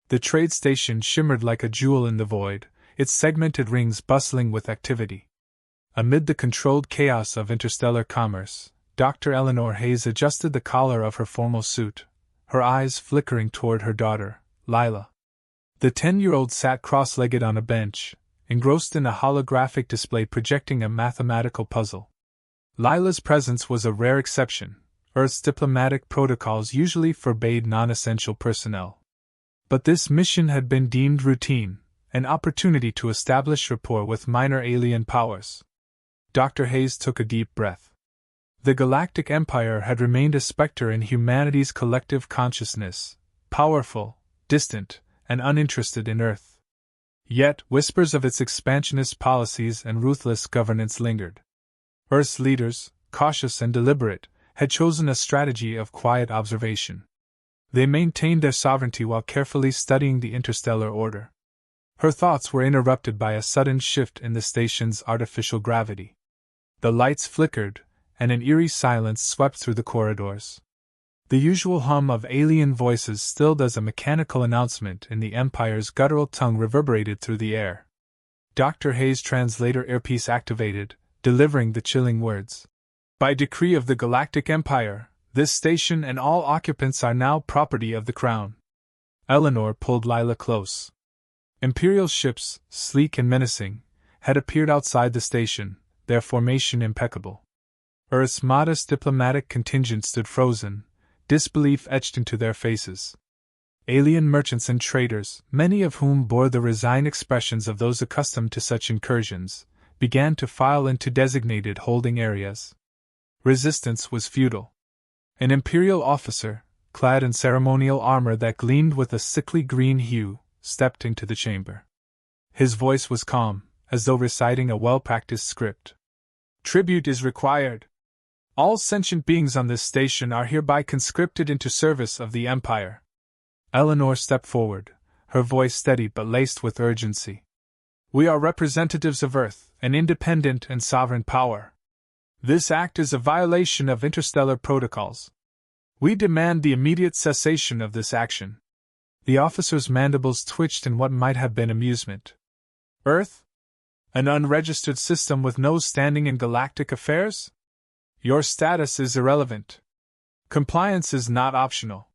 The trade station shimmered like a jewel in the void, its segmented rings bustling with activity. Amid the controlled chaos of interstellar commerce, Dr. Eleanor Hayes adjusted the collar of her formal suit, her eyes flickering toward her daughter, Lila. The 10-year-old sat cross-legged on a bench, engrossed in a holographic display projecting a mathematical puzzle. Lila's presence was a rare exception. Earth's diplomatic protocols usually forbade non-essential personnel. But this mission had been deemed routine, an opportunity to establish rapport with minor alien powers. Dr. Hayes took a deep breath. The Galactic Empire had remained a specter in humanity's collective consciousness, powerful, distant, and uninterested in Earth. Yet, whispers of its expansionist policies and ruthless governance lingered. Earth's leaders, cautious and deliberate, had chosen a strategy of quiet observation. They maintained their sovereignty while carefully studying the interstellar order. Her thoughts were interrupted by a sudden shift in the station's artificial gravity. The lights flickered, and an eerie silence swept through the corridors. The usual hum of alien voices stilled as a mechanical announcement in the Empire's guttural tongue reverberated through the air. Dr. Hayes' translator earpiece activated, delivering the chilling words. By decree of the Galactic Empire, this station and all occupants are now property of the Crown. Eleanor pulled Lila close. Imperial ships, sleek and menacing, had appeared outside the station, their formation impeccable. Earth's modest diplomatic contingent stood frozen, disbelief etched into their faces. Alien merchants and traders, many of whom bore the resigned expressions of those accustomed to such incursions, began to file into designated holding areas. Resistance was futile. An Imperial officer, clad in ceremonial armor that gleamed with a sickly green hue, stepped into the chamber. His voice was calm, as though reciting a well-practiced script. Tribute is required. All sentient beings on this station are hereby conscripted into service of the Empire. Eleanor stepped forward, her voice steady but laced with urgency. We are representatives of Earth, an independent and sovereign power. This act is a violation of interstellar protocols. We demand the immediate cessation of this action. The officer's mandibles twitched in what might have been amusement. Earth? An unregistered system with no standing in galactic affairs? Your status is irrelevant. Compliance is not optional.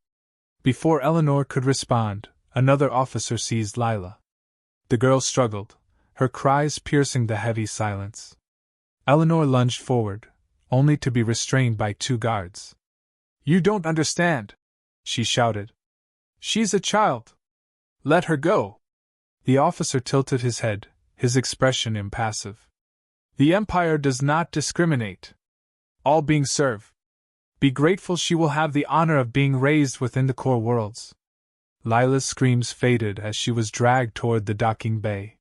Before Eleanor could respond, another officer seized Lila. The girl struggled, her cries piercing the heavy silence. Eleanor lunged forward, only to be restrained by two guards. You don't understand, she shouted. She's a child. Let her go. The officer tilted his head, his expression impassive. The Empire does not discriminate. All beings serve. Be grateful she will have the honor of being raised within the core worlds. Lila's screams faded as she was dragged toward the docking bay.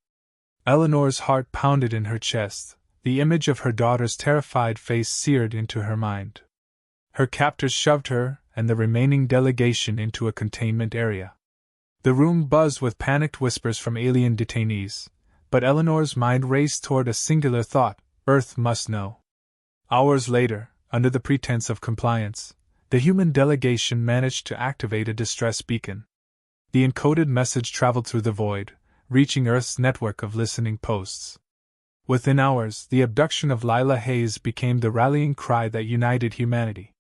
Eleanor's heart pounded in her chest, the image of her daughter's terrified face seared into her mind. Her captors shoved her and the remaining delegation into a containment area. The room buzzed with panicked whispers from alien detainees, but Eleanor's mind raced toward a singular thought: Earth must know. Hours later, under the pretense of compliance, the human delegation managed to activate a distress beacon. The encoded message traveled through the void, reaching Earth's network of listening posts. Within hours, the abduction of Lila Hayes became the rallying cry that united humanity.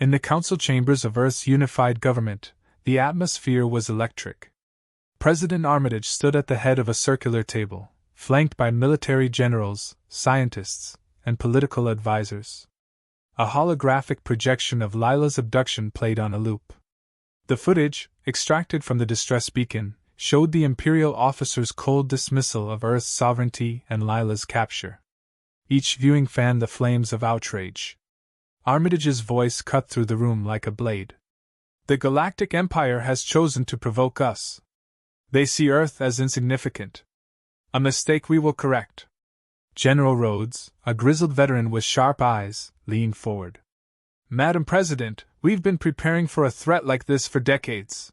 In the council chambers of Earth's unified government, the atmosphere was electric. President Armitage stood at the head of a circular table, flanked by military generals, scientists, and political advisors. A holographic projection of Lila's abduction played on a loop. The footage, extracted from the distress beacon, showed the Imperial officer's cold dismissal of Earth's sovereignty and Lila's capture. Each viewing fanned the flames of outrage. Armitage's voice cut through the room like a blade. The Galactic Empire has chosen to provoke us. They see Earth as insignificant. A mistake we will correct. General Rhodes, a grizzled veteran with sharp eyes, leaned forward. Madam President, we've been preparing for a threat like this for decades.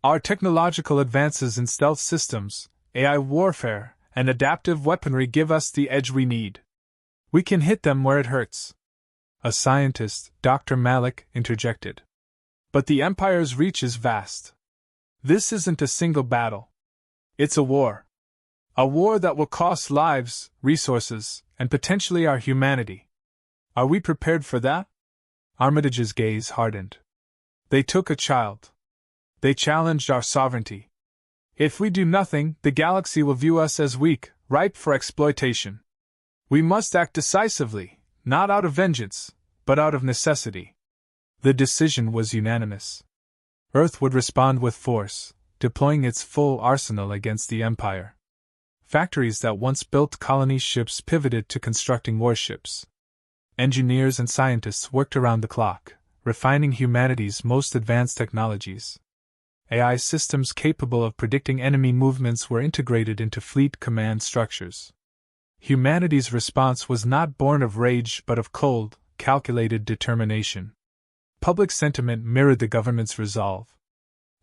Our technological advances in stealth systems, AI warfare, and adaptive weaponry give us the edge we need. We can hit them where it hurts. A scientist, Dr. Malik, interjected. But the Empire's reach is vast. This isn't a single battle. It's a war. A war that will cost lives, resources, and potentially our humanity. Are we prepared for that? Armitage's gaze hardened. They took a child. They challenged our sovereignty. If we do nothing, the galaxy will view us as weak, ripe for exploitation. We must act decisively, not out of vengeance, but out of necessity. The decision was unanimous. Earth would respond with force, deploying its full arsenal against the Empire. Factories that once built colony ships pivoted to constructing warships. Engineers and scientists worked around the clock, refining humanity's most advanced technologies. AI systems capable of predicting enemy movements were integrated into fleet command structures. Humanity's response was not born of rage but of cold, calculated determination. Public sentiment mirrored the government's resolve.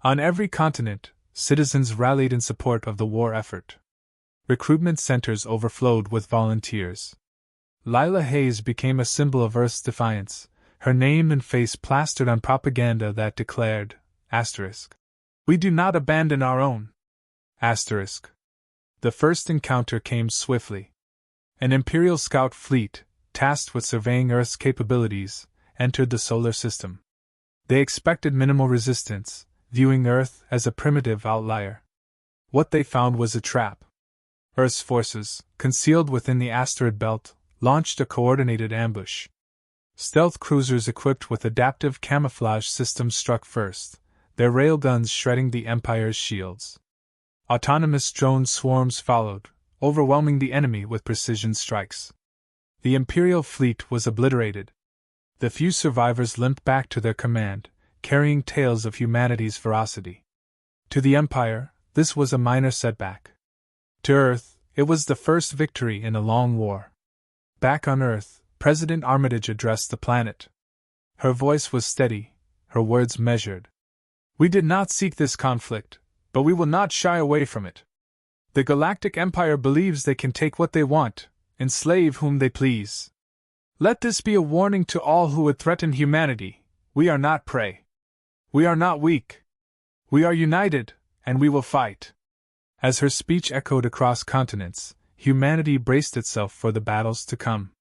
On every continent, citizens rallied in support of the war effort. Recruitment centers overflowed with volunteers. Lila Hayes became a symbol of Earth's defiance, her name and face plastered on propaganda that declared, "We do not abandon our own." The first encounter came swiftly. An Imperial scout fleet, tasked with surveying Earth's capabilities, entered the solar system. They expected minimal resistance, viewing Earth as a primitive outlier. What they found was a trap. Earth's forces, concealed within the asteroid belt, launched a coordinated ambush. Stealth cruisers equipped with adaptive camouflage systems struck first, their railguns shredding the Empire's shields. Autonomous drone swarms followed, overwhelming the enemy with precision strikes. The Imperial fleet was obliterated. The few survivors limped back to their command, carrying tales of humanity's ferocity. To the Empire, this was a minor setback. To Earth, it was the first victory in a long war. Back on Earth, President Armitage addressed the planet. Her voice was steady, her words measured. "We did not seek this conflict, but we will not shy away from it. The Galactic Empire believes they can take what they want, enslave whom they please. Let this be a warning to all who would threaten humanity. We are not prey. We are not weak. We are united, and we will fight." As her speech echoed across continents, humanity braced itself for the battles to come.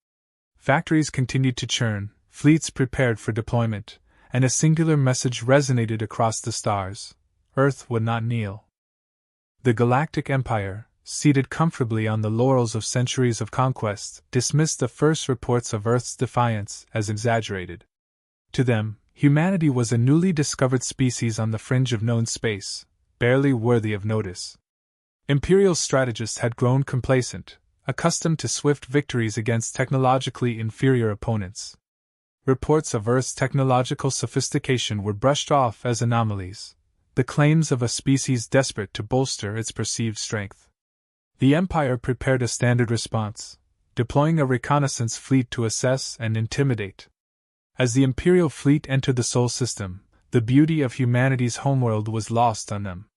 Factories continued to churn, fleets prepared for deployment, and a singular message resonated across the stars: Earth would not kneel. The Galactic Empire, seated comfortably on the laurels of centuries of conquest, dismissed the first reports of Earth's defiance as exaggerated. To them, humanity was a newly discovered species on the fringe of known space, barely worthy of notice. Imperial strategists had grown complacent, accustomed to swift victories against technologically inferior opponents. Reports of Earth's technological sophistication were brushed off as anomalies, the claims of a species desperate to bolster its perceived strength. The Empire prepared a standard response, deploying a reconnaissance fleet to assess and intimidate. As the Imperial fleet entered the Sol system, the beauty of humanity's homeworld was lost on them.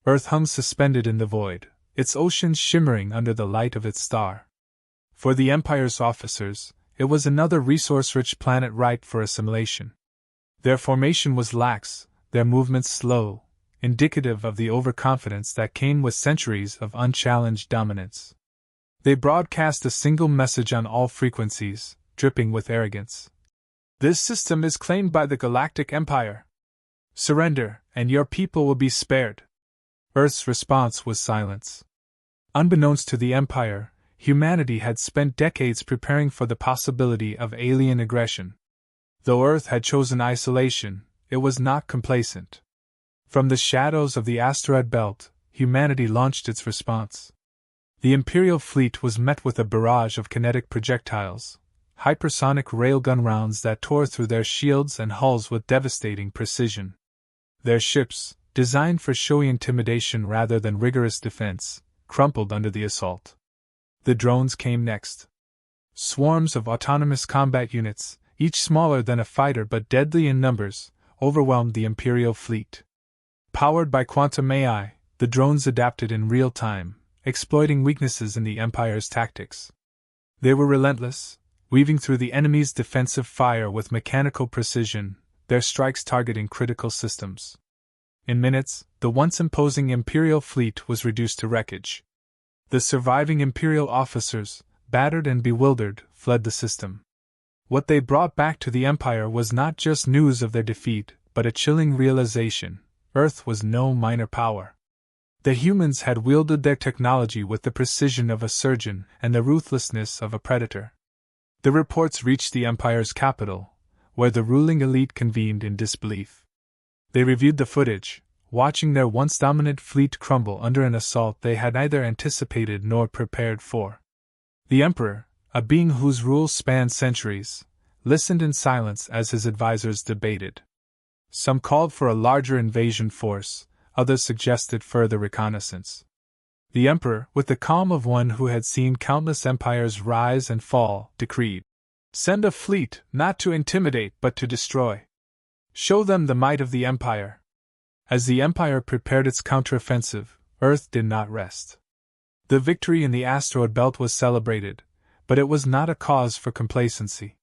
Earth hung suspended in the void, its oceans shimmering under the light of its star. For the Empire's officers, it was another resource-rich planet ripe for assimilation. Their formation was lax, their movements slow, indicative of the overconfidence that came with centuries of unchallenged dominance. They broadcast a single message on all frequencies, dripping with arrogance. "This system is claimed by the Galactic Empire. Surrender, and your people will be spared." Earth's response was silence. Unbeknownst to the Empire, humanity had spent decades preparing for the possibility of alien aggression. Though Earth had chosen isolation, it was not complacent. From the shadows of the asteroid belt, humanity launched its response. The Imperial fleet was met with a barrage of kinetic projectiles, hypersonic railgun rounds that tore through their shields and hulls with devastating precision. Their ships, designed for showy intimidation rather than rigorous defense, crumpled under the assault. The drones came next. Swarms of autonomous combat units, each smaller than a fighter but deadly in numbers, overwhelmed the Imperial fleet. Powered by quantum AI, the drones adapted in real time, exploiting weaknesses in the Empire's tactics. They were relentless, weaving through the enemy's defensive fire with mechanical precision, their strikes targeting critical systems. In minutes, the once imposing Imperial fleet was reduced to wreckage. The surviving Imperial officers, battered and bewildered, fled the system. What they brought back to the Empire was not just news of their defeat, but a chilling realization: Earth was no minor power. The humans had wielded their technology with the precision of a surgeon and the ruthlessness of a predator. The reports reached the Empire's capital, where the ruling elite convened in disbelief. They reviewed the footage, watching their once dominant fleet crumble under an assault they had neither anticipated nor prepared for. The Emperor, a being whose rule spanned centuries, listened in silence as his advisors debated. Some called for a larger invasion force, others suggested further reconnaissance. The Emperor, with the calm of one who had seen countless empires rise and fall, decreed, "Send a fleet, not to intimidate but to destroy. Show them the might of the Empire." As the Empire prepared its counteroffensive, Earth did not rest. The victory in the asteroid belt was celebrated, but it was not a cause for complacency.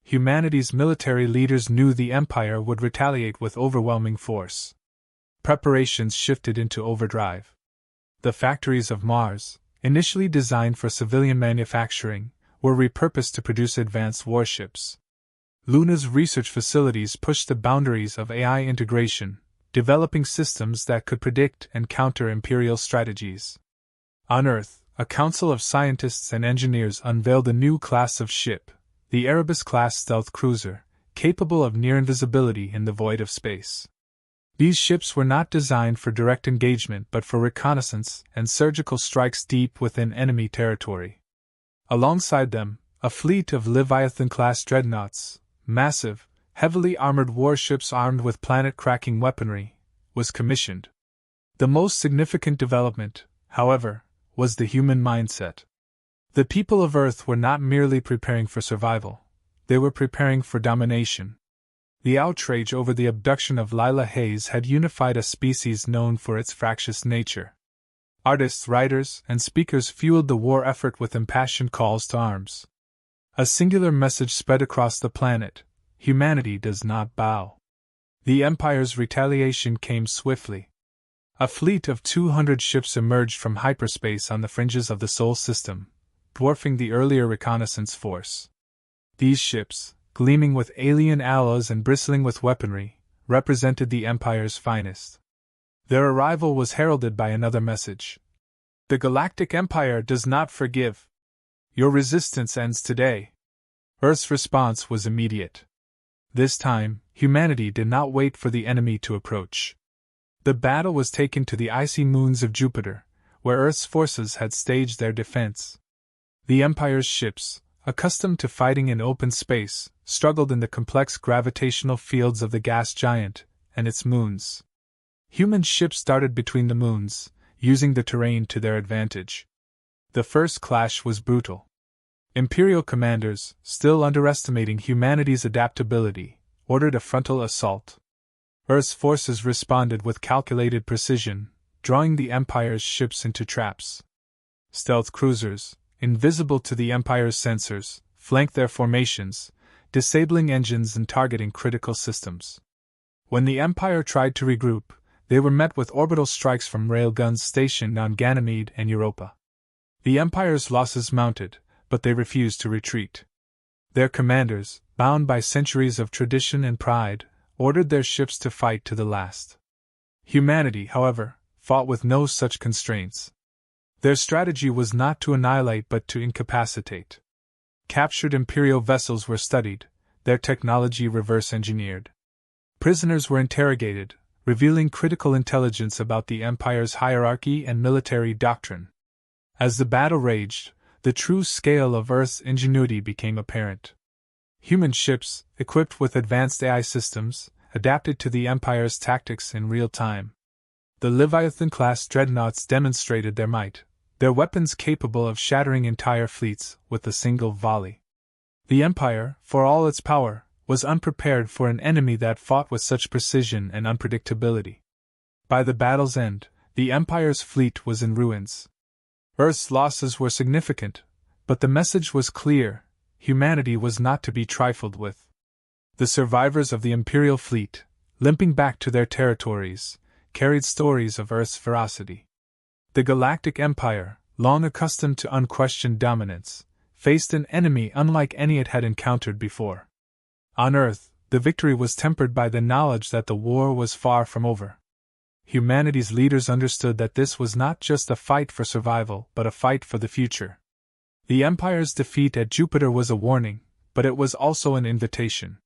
Humanity's military leaders knew the Empire would retaliate with overwhelming force. Preparations shifted into overdrive. The factories of Mars, initially designed for civilian manufacturing, were repurposed to produce advanced warships. Luna's research facilities pushed the boundaries of AI integration, developing systems that could predict and counter Imperial strategies. On Earth, a council of scientists and engineers unveiled a new class of ship, the Erebus-class stealth cruiser, capable of near invisibility in the void of space. These ships were not designed for direct engagement but for reconnaissance and surgical strikes deep within enemy territory. Alongside them, a fleet of Leviathan-class dreadnoughts, massive, heavily armored warships armed with planet-cracking weaponry, was commissioned. The most significant development, however, was the human mindset. The people of Earth were not merely preparing for survival, they were preparing for domination. The outrage over the abduction of Lila Hayes had unified a species known for its fractious nature. Artists, writers, and speakers fueled the war effort with impassioned calls to arms. A singular message spread across the planet: humanity does not bow. The Empire's retaliation came swiftly. A fleet of 200 ships emerged from hyperspace on the fringes of the Sol system, dwarfing the earlier reconnaissance force. These ships, gleaming with alien alloys and bristling with weaponry, represented the Empire's finest. Their arrival was heralded by another message: "The Galactic Empire does not forgive. Your resistance ends today." Earth's response was immediate. This time, humanity did not wait for the enemy to approach. The battle was taken to the icy moons of Jupiter, where Earth's forces had staged their defense. The Empire's ships, accustomed to fighting in open space, struggled in the complex gravitational fields of the gas giant and its moons. Human ships darted between the moons, using the terrain to their advantage. The first clash was brutal. Imperial commanders, still underestimating humanity's adaptability, ordered a frontal assault. Earth's forces responded with calculated precision, drawing the Empire's ships into traps. Stealth cruisers, invisible to the Empire's sensors, flanked their formations, disabling engines and targeting critical systems. When the Empire tried to regroup, they were met with orbital strikes from railguns stationed on Ganymede and Europa. The Empire's losses mounted, but they refused to retreat. Their commanders, bound by centuries of tradition and pride, ordered their ships to fight to the last. Humanity, however, fought with no such constraints. Their strategy was not to annihilate but to incapacitate. Captured Imperial vessels were studied, their technology reverse-engineered. Prisoners were interrogated, revealing critical intelligence about the Empire's hierarchy and military doctrine. As the battle raged, the true scale of Earth's ingenuity became apparent. Human ships, equipped with advanced AI systems, adapted to the Empire's tactics in real time. The Leviathan-class dreadnoughts demonstrated their might, their weapons capable of shattering entire fleets with a single volley. The Empire, for all its power, was unprepared for an enemy that fought with such precision and unpredictability. By the battle's end, the Empire's fleet was in ruins. Earth's losses were significant, but the message was clear: humanity was not to be trifled with. The survivors of the Imperial fleet, limping back to their territories, carried stories of Earth's ferocity. The Galactic Empire, long accustomed to unquestioned dominance, faced an enemy unlike any it had encountered before. On Earth, the victory was tempered by the knowledge that the war was far from over. Humanity's leaders understood that this was not just a fight for survival, but a fight for the future. The Empire's defeat at Jupiter was a warning, but it was also an invitation.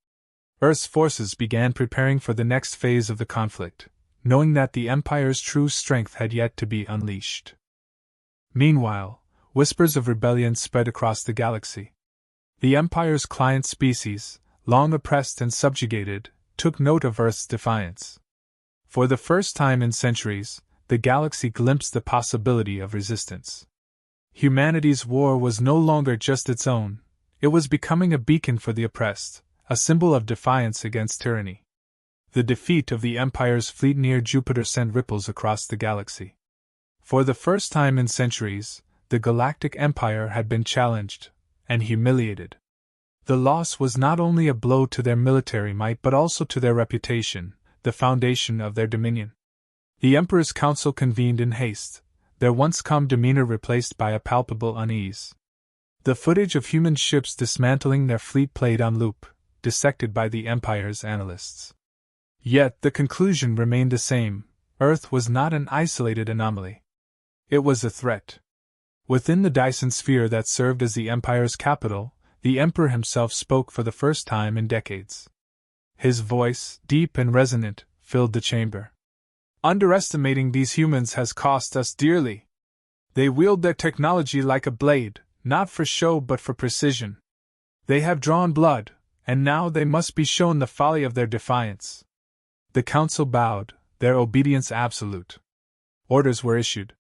Earth's forces began preparing for the next phase of the conflict, knowing that the Empire's true strength had yet to be unleashed. Meanwhile, whispers of rebellion spread across the galaxy. The Empire's client species, long oppressed and subjugated, took note of Earth's defiance. For the first time in centuries, the galaxy glimpsed the possibility of resistance. Humanity's war was no longer just its own, it was becoming a beacon for the oppressed, a symbol of defiance against tyranny. The defeat of the Empire's fleet near Jupiter sent ripples across the galaxy. For the first time in centuries, the Galactic Empire had been challenged and humiliated. The loss was not only a blow to their military might but also to their reputation, the foundation of their dominion. The Emperor's council convened in haste, their once calm demeanor replaced by a palpable unease. The footage of human ships dismantling their fleet played on loop, dissected by the Empire's analysts. Yet the conclusion remained the same: Earth was not an isolated anomaly. It was a threat. Within the Dyson sphere that served as the Empire's capital, the Emperor himself spoke for the first time in decades. His voice, deep and resonant, filled the chamber. Underestimating these humans has cost us dearly. They wield their technology like a blade, not for show but for precision. They have drawn blood, and now they must be shown the folly of their defiance. The council bowed, their obedience absolute. Orders were issued.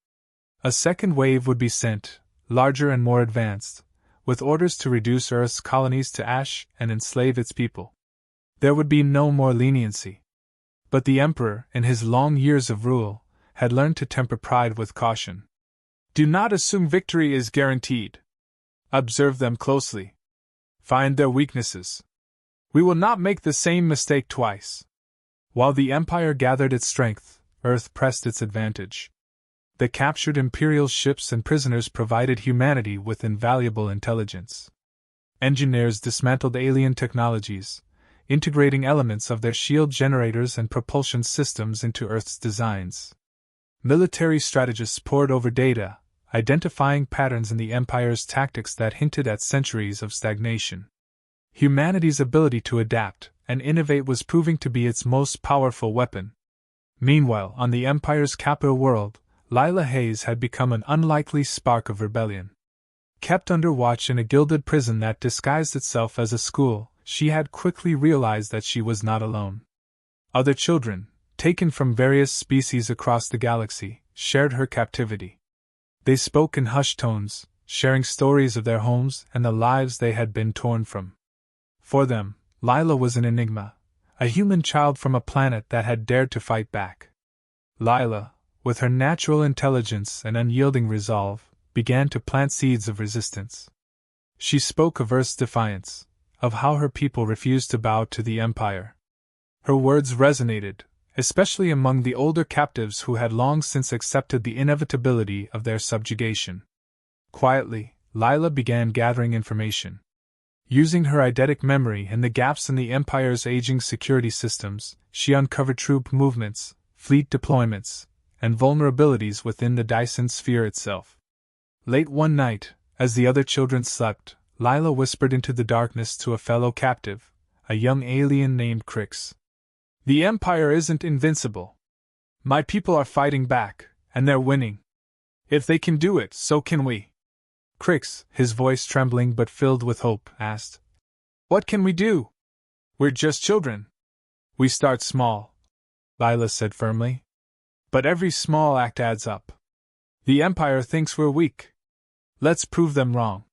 A second wave would be sent, larger and more advanced, with orders to reduce Earth's colonies to ash and enslave its people. There would be no more leniency. But the Emperor, in his long years of rule, had learned to temper pride with caution. Do not assume victory is guaranteed. Observe them closely. Find their weaknesses. We will not make the same mistake twice. While the Empire gathered its strength, Earth pressed its advantage. The captured Imperial ships and prisoners provided humanity with invaluable intelligence. Engineers dismantled alien technologies, integrating elements of their shield generators and propulsion systems into Earth's designs. Military strategists pored over data, identifying patterns in the Empire's tactics that hinted at centuries of stagnation. Humanity's ability to adapt and innovate was proving to be its most powerful weapon. Meanwhile, on the Empire's capital world, Lila Hayes had become an unlikely spark of rebellion. Kept under watch in a gilded prison that disguised itself as a school, she had quickly realized that she was not alone. Other children, taken from various species across the galaxy, shared her captivity. They spoke in hushed tones, sharing stories of their homes and the lives they had been torn from. For them, Lila was an enigma, a human child from a planet that had dared to fight back. Lila, with her natural intelligence and unyielding resolve, began to plant seeds of resistance. She spoke of Earth's defiance, of how her people refused to bow to the Empire. Her words resonated, especially among the older captives who had long since accepted the inevitability of their subjugation. Quietly, Lila began gathering information. Using her eidetic memory and the gaps in the Empire's aging security systems, she uncovered troop movements, fleet deployments, and vulnerabilities within the Dyson sphere itself. Late one night, as the other children slept, Lila whispered into the darkness to a fellow captive, a young alien named Crix. The Empire isn't invincible. My people are fighting back, and they're winning. If they can do it, so can we. Crix, his voice trembling but filled with hope, asked, "What can we do? We're just children." "We start small," Lila said firmly. "But every small act adds up. The Empire thinks we're weak. Let's prove them wrong."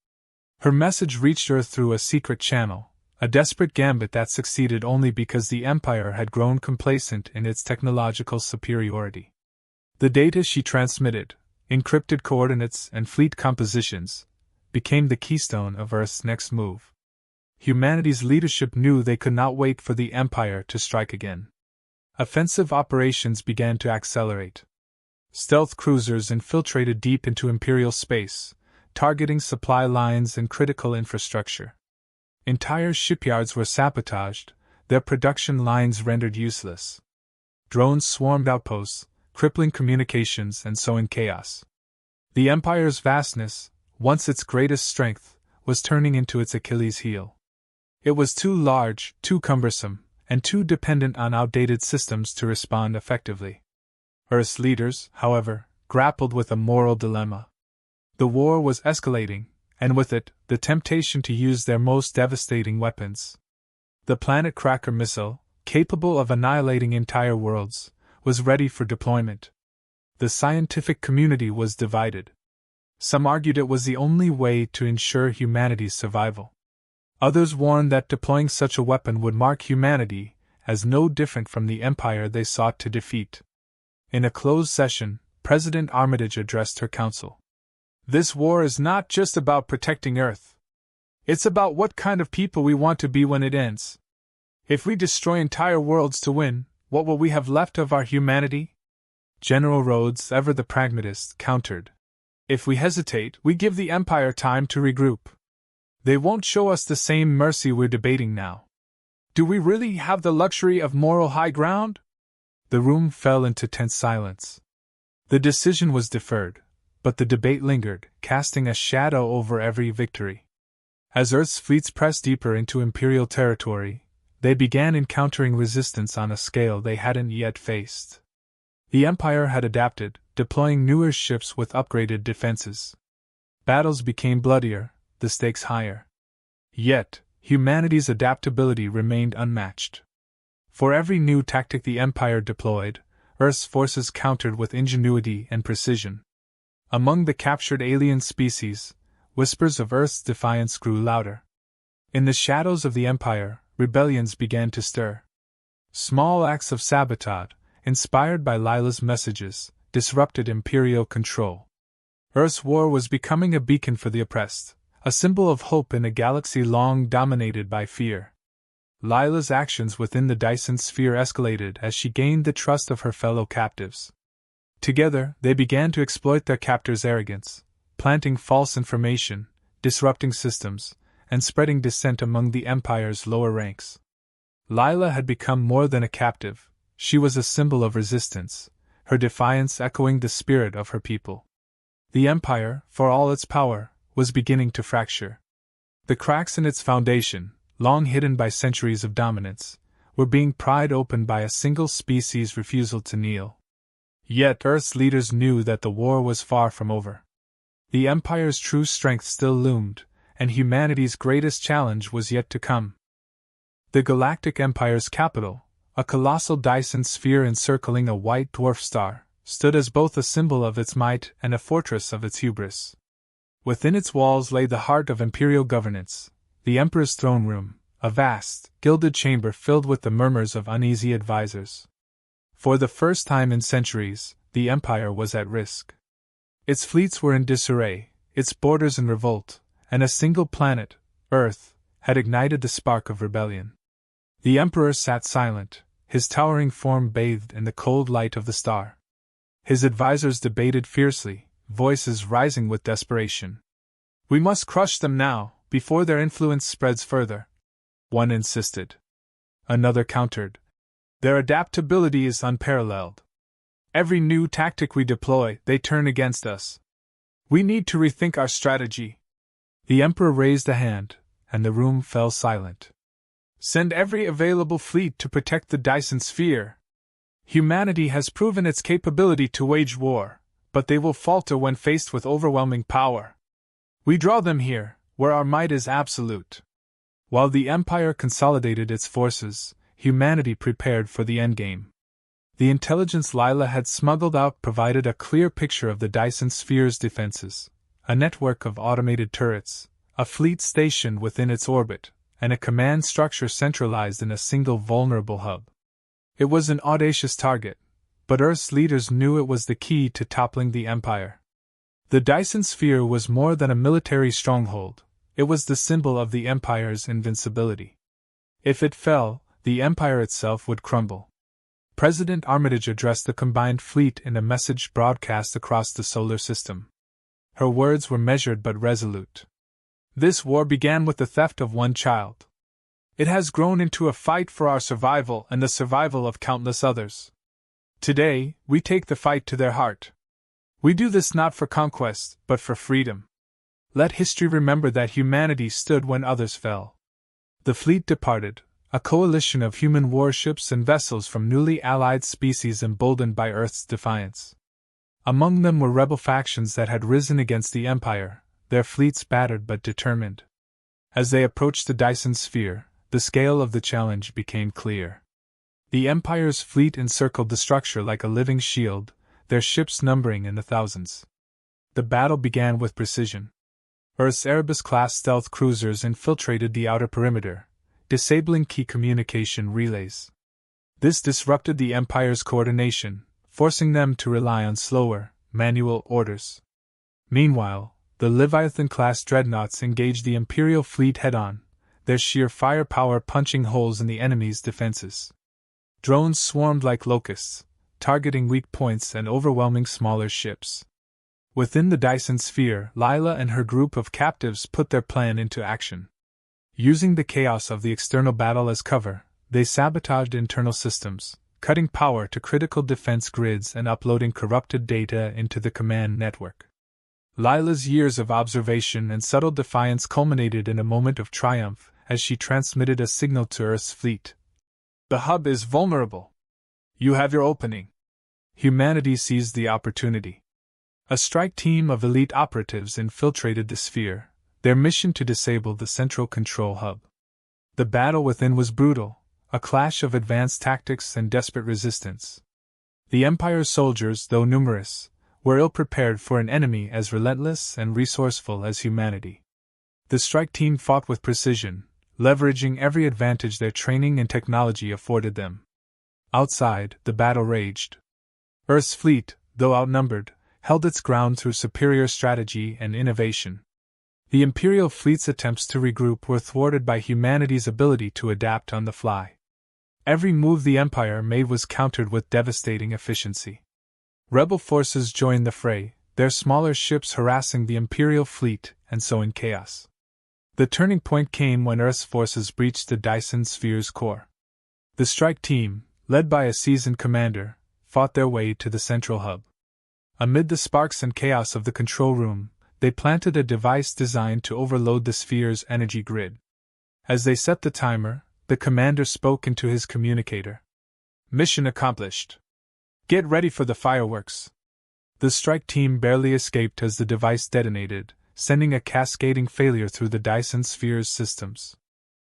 Her message reached Earth through a secret channel, a desperate gambit that succeeded only because the Empire had grown complacent in its technological superiority. The data she transmitted, encrypted coordinates and fleet compositions, became the keystone of Earth's next move. Humanity's leadership knew they could not wait for the Empire to strike again. Offensive operations began to accelerate. Stealth cruisers infiltrated deep into Imperial space, targeting supply lines and critical infrastructure. Entire shipyards were sabotaged, their production lines rendered useless. Drones swarmed outposts, crippling communications and sowing chaos. The Empire's vastness, once its greatest strength, was turning into its Achilles heel. It was too large, too cumbersome, and too dependent on outdated systems to respond effectively. Earth's leaders, however, grappled with a moral dilemma. The war was escalating, and with it, the temptation to use their most devastating weapons. The Planet Cracker missile, capable of annihilating entire worlds, was ready for deployment. The scientific community was divided. Some argued it was the only way to ensure humanity's survival. Others warned that deploying such a weapon would mark humanity as no different from the empire they sought to defeat. In a closed session, President Armitage addressed her council. This war is not just about protecting Earth. It's about what kind of people we want to be when it ends. If we destroy entire worlds to win, what will we have left of our humanity? General Rhodes, ever the pragmatist, countered. If we hesitate, we give the Empire time to regroup. They won't show us the same mercy we're debating now. Do we really have the luxury of moral high ground? The room fell into tense silence. The decision was deferred, but the debate lingered, casting a shadow over every victory. As Earth's fleets pressed deeper into Imperial territory, they began encountering resistance on a scale they hadn't yet faced. The Empire had adapted, deploying newer ships with upgraded defenses. Battles became bloodier, the stakes higher. Yet, humanity's adaptability remained unmatched. For every new tactic the Empire deployed, Earth's forces countered with ingenuity and precision. Among the captured alien species, whispers of Earth's defiance grew louder. In the shadows of the Empire, rebellions began to stir. Small acts of sabotage, inspired by Lila's messages, disrupted Imperial control. Earth's war was becoming a beacon for the oppressed, a symbol of hope in a galaxy long dominated by fear. Lila's actions within the Dyson sphere escalated as she gained the trust of her fellow captives. Together, they began to exploit their captors' arrogance, planting false information, disrupting systems, and spreading dissent among the Empire's lower ranks. Lila had become more than a captive, she was a symbol of resistance, her defiance echoing the spirit of her people. The Empire, for all its power, was beginning to fracture. The cracks in its foundation, long hidden by centuries of dominance, were being pried open by a single species' refusal to kneel. Yet Earth's leaders knew that the war was far from over. The Empire's true strength still loomed, and humanity's greatest challenge was yet to come. The Galactic Empire's capital, a colossal Dyson sphere encircling a white dwarf star, stood as both a symbol of its might and a fortress of its hubris. Within its walls lay the heart of Imperial governance, the Emperor's throne room, a vast, gilded chamber filled with the murmurs of uneasy advisors. For the first time in centuries, the Empire was at risk. Its fleets were in disarray, its borders in revolt, and a single planet, Earth, had ignited the spark of rebellion. The Emperor sat silent, his towering form bathed in the cold light of the star. His advisors debated fiercely, voices rising with desperation. "We must crush them now, before their influence spreads further," one insisted. Another countered. "Their adaptability is unparalleled. Every new tactic we deploy, they turn against us. We need to rethink our strategy." The Emperor raised a hand, and the room fell silent. "Send every available fleet to protect the Dyson sphere. Humanity has proven its capability to wage war, but they will falter when faced with overwhelming power. We draw them here, where our might is absolute." While the Empire consolidated its forces, humanity prepared for the endgame. The intelligence Lila had smuggled out provided a clear picture of the Dyson sphere's defenses, a network of automated turrets, a fleet stationed within its orbit, and a command structure centralized in a single vulnerable hub. It was an audacious target, but Earth's leaders knew it was the key to toppling the Empire. The Dyson sphere was more than a military stronghold, it was the symbol of the Empire's invincibility. If it fell, the Empire itself would crumble. President Armitage addressed the combined fleet in a message broadcast across the solar system. Her words were measured but resolute. This war began with the theft of one child. It has grown into a fight for our survival and the survival of countless others. Today, we take the fight to their heart. We do this not for conquest, but for freedom. Let history remember that humanity stood when others fell. The fleet departed, a coalition of human warships and vessels from newly allied species emboldened by Earth's defiance. Among them were rebel factions that had risen against the Empire, their fleets battered but determined. As they approached the Dyson sphere, the scale of the challenge became clear. The Empire's fleet encircled the structure like a living shield, their ships numbering in the thousands. The battle began with precision. Earth's Erebus-class stealth cruisers infiltrated the outer perimeter, disabling key communication relays. This disrupted the Empire's coordination, forcing them to rely on slower, manual orders. Meanwhile, the Leviathan-class dreadnoughts engaged the Imperial fleet head-on, their sheer firepower punching holes in the enemy's defenses. Drones swarmed like locusts, targeting weak points and overwhelming smaller ships. Within the Dyson sphere, Lila and her group of captives put their plan into action. Using the chaos of the external battle as cover, they sabotaged internal systems, cutting power to critical defense grids and uploading corrupted data into the command network. Lila's years of observation and subtle defiance culminated in a moment of triumph as she transmitted a signal to Earth's fleet. The hub is vulnerable. You have your opening. Humanity seized the opportunity. A strike team of elite operatives infiltrated the sphere, their mission to disable the central control hub. The battle within was brutal, a clash of advanced tactics and desperate resistance. The Empire's soldiers, though numerous, were ill-prepared for an enemy as relentless and resourceful as humanity. The strike team fought with precision, leveraging every advantage their training and technology afforded them. Outside, the battle raged. Earth's fleet, though outnumbered, held its ground through superior strategy and innovation. The Imperial fleet's attempts to regroup were thwarted by humanity's ability to adapt on the fly. Every move the Empire made was countered with devastating efficiency. Rebel forces joined the fray, their smaller ships harassing the Imperial fleet and sowing chaos. The turning point came when Earth's forces breached the Dyson sphere's core. The strike team, led by a seasoned commander, fought their way to the central hub. Amid the sparks and chaos of the control room, they planted a device designed to overload the sphere's energy grid. As they set the timer, the commander spoke into his communicator. Mission accomplished. Get ready for the fireworks. The strike team barely escaped as the device detonated, sending a cascading failure through the Dyson sphere's systems.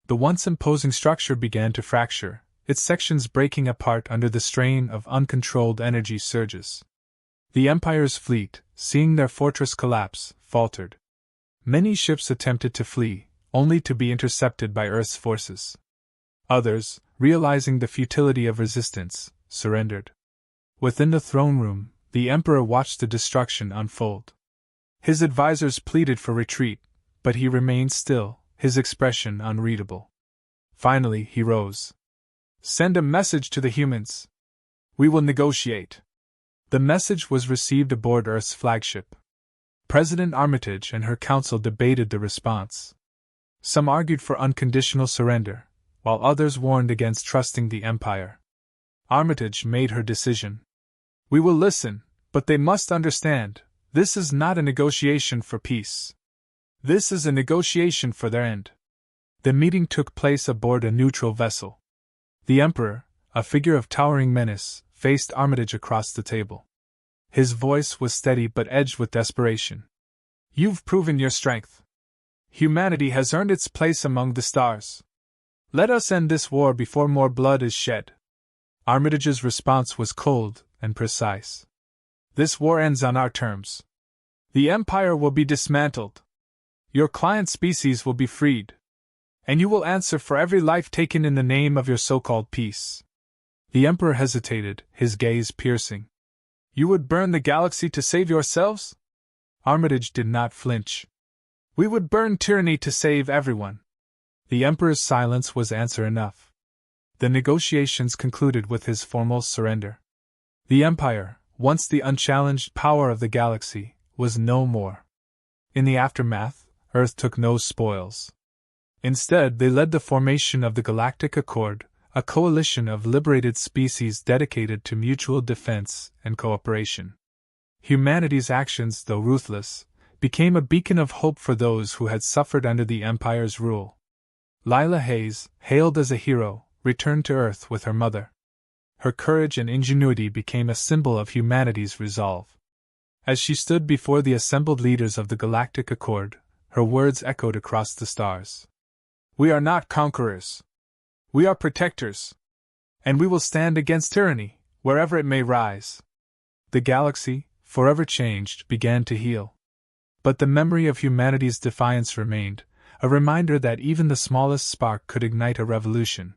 The once imposing structure began to fracture, its sections breaking apart under the strain of uncontrolled energy surges. The Empire's fleet, seeing their fortress collapse, faltered. Many ships attempted to flee, only to be intercepted by Earth's forces. Others, realizing the futility of resistance, surrendered. Within the throne room, the Emperor watched the destruction unfold. His advisors pleaded for retreat, but he remained still, his expression unreadable. Finally, he rose. Send a message to the humans. We will negotiate. The message was received aboard Earth's flagship. President Armitage and her council debated the response. Some argued for unconditional surrender, while others warned against trusting the Empire. Armitage made her decision. We will listen, but they must understand, this is not a negotiation for peace. This is a negotiation for their end. The meeting took place aboard a neutral vessel. The Emperor, a figure of towering menace, faced Armitage across the table. His voice was steady but edged with desperation. You've proven your strength. Humanity has earned its place among the stars. Let us end this war before more blood is shed. Armitage's response was cold and precise. This war ends on our terms. The Empire will be dismantled. Your client species will be freed. And you will answer for every life taken in the name of your so-called peace. The Emperor hesitated, his gaze piercing. You would burn the galaxy to save yourselves? Armitage did not flinch. We would burn tyranny to save everyone. The Emperor's silence was answer enough. the negotiations concluded with his formal surrender. The Empire, once the unchallenged power of the galaxy, was no more. In the aftermath, Earth took no spoils. Instead, they led the formation of the Galactic Accord, a coalition of liberated species dedicated to mutual defense and cooperation. Humanity's actions, though ruthless, became a beacon of hope for those who had suffered under the Empire's rule. Lila Hayes, hailed as a hero, returned to Earth with her mother. Her courage and ingenuity became a symbol of humanity's resolve. As she stood before the assembled leaders of the Galactic Accord, her words echoed across the stars. "We are not conquerors. We are protectors. And we will stand against tyranny, wherever it may rise." The galaxy, forever changed, began to heal. But the memory of humanity's defiance remained, a reminder that even the smallest spark could ignite a revolution.